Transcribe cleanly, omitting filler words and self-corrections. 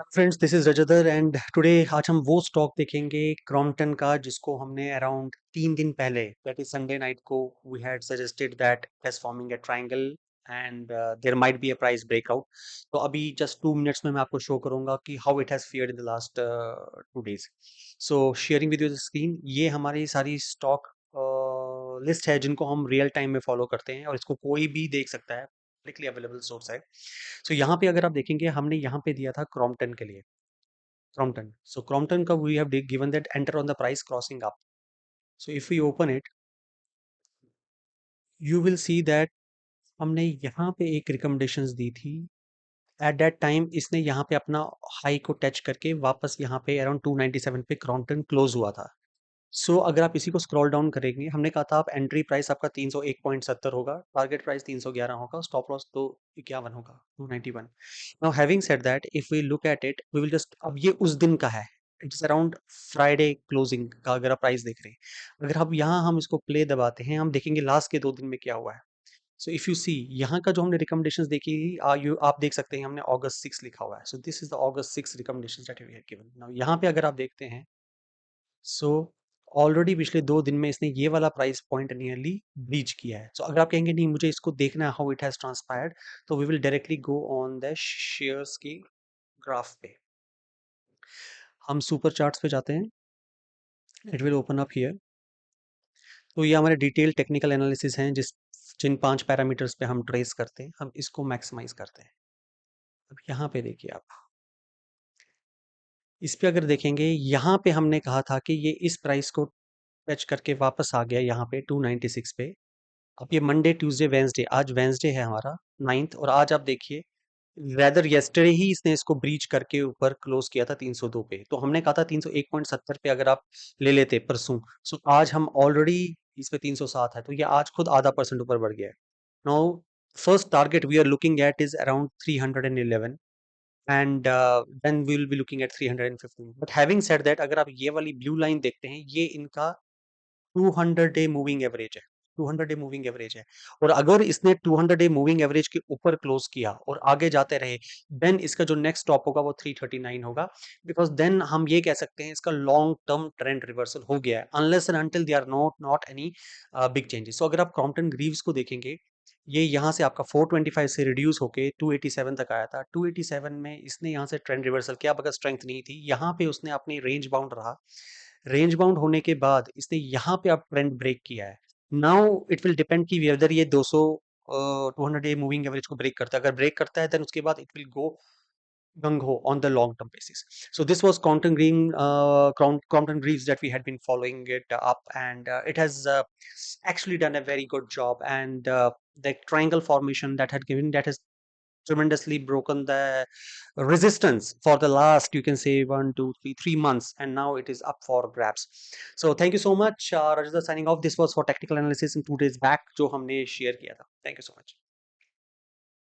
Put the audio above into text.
Friends, this is रजदर and today आज हम वो स्टॉक देखेंगे क्रॉम्पटन का जिसको हमने अराउंड 3 दिन पहले दैट इज संडे नाइट को we had suggested that is forming a triangle and there might be a price breakout. तो अभी जस्ट 2 मिनट्स में मैं आपको शो करूंगा कि how it has fared in the last 2 days। So sharing with you the screen, ये हमारी सारी स्टॉक लिस्ट है जिनको हम रियल टाइम में फॉलो करते हैं और इसको कोई भी देख सकता है, पब्लिकली अवेलेबल सोर्स है। सो यहाँ पे अगर आप देखेंगे हमने यहाँ पे दिया था क्रॉम्पटन के लिए, क्रॉम्पटन। सो क्रॉम्पटन का we have given that enter on the price crossing up. So if we open it, you will see that हमने यहाँ पे एक रिकमेंडेशंस दी थी। एट दैट टाइम इसने यहाँ पे अपना हाई को टच करके वापस यहाँ पे अराउंड 297 पे क्रॉम्पटन क्लोज हुआ था। सो अगर आप इसी को स्क्रॉल डाउन करेंगे, हमने कहा था आप एंट्री प्राइस आपका 301.70 होगा, टारगेट प्राइस 311 होगा, स्टॉप लॉस 251 होगा, 291। Now having said that if we look at it we will just, अब ये उस दिन का है, it is around Friday closing का अगर आप प्राइस देख रहे हैं। अगर अब यहाँ हम इसको प्ले दबाते हैं, हम देखेंगे लास्ट के 2 दिन में क्या हुआ है। सो इफ यू सी यहाँ का जो हमने रिकमेंडेशंस देखी, आप देख सकते हैं हमने August 6 लिखा हुआ है। So this is the August 6 recommendations that we have given. Now यहाँ पे अगर आप देखते हैं, सो ऑलरेडी पिछले 2 दिन में इसने ये वाला प्राइस पॉइंट नियरली ब्रीच किया है। सो अगर आप कहेंगे नहीं मुझे इसको देखना है हाउ इट हैज ट्रांसपायर्ड, तो we will directly go on the shares की ग्राफ पे। हम सुपर चार्ट्स पे जाते हैं, it will open up here. तो ये हमारे डिटेल टेक्निकल एनालिसिस हैं जिन 5 पैरामीटर्स पे हम ट्रेस करते हैं, हम इसको मैक्सिमाइज करते हैं। अब यहाँ पे देखिए आप, इस पे अगर देखेंगे, यहाँ पे हमने कहा था कि ये इस प्राइस को टच करके वापस आ गया यहाँ पे 296 पे। अब ये मंडे ट्यूसडे वेंसडे, आज वेंसडे है हमारा 9th, और आज आप देखिए रेदर यस्टरडे ही इसने इसको ब्रीच करके ऊपर क्लोज किया था 302 पे। तो हमने कहा था 301.70 पे अगर आप ले लेते परसों, सो आज हम ऑलरेडी इस पे 307 है, तो ये आज खुद आधा परसेंट ऊपर बढ़ गया है। Now first target we are looking at is around 311 and then we will be looking at 315। But having said that, अगर आप ये वाली ब्लू लाइन देखते हैं, ये इनका 200 डे मूविंग एवरेज है। 200 डे मूविंग एवरेज है, और अगर इसने 200 डे मूविंग एवरेज के ऊपर क्लोज किया और आगे जाते रहे, देन इसका जो नेक्स्ट स्टॉप होगा वो 339 होगा। बिकॉज देन हम ये कह सकते हैं इसका लॉन्ग टर्म ट्रेंड रिवर्सल हो गया है, unless and until they are not any big changes. So अगर आप क्रॉम्पटन ग्रीव्स को देखेंगे, ये यहाँ से आपका 425 से रिड्यूस होके 287 तक आया था। 287 में इसने यहाँ से ट्रेंड रिवर्सल किया, अगर स्ट्रेंथ नहीं थी यहाँ पे उसने अपनी रेंज बाउंड रहा। रेंज बाउंड होने के बाद इसने यहाँ पे अब ट्रेंड ब्रेक किया है। नाउ इट विल डिपेंड कि वेदर ये 200 200 डे मूविंग एवरेज को ब्रेक करता है। अगर ब्रेक करता है देन उसके बाद it will go gung ho on the long term basis. So this was Compton Greaves that we had been following it up, and it has actually done a very good job. And the triangle formation that has tremendously broken the resistance for the last, you can say, 1 2 3 3 months, and now it is up for grabs. So thank you so much, Rajendra signing off. This was for technical analysis in 2 days back जो हमने share किया था. Thank you so much.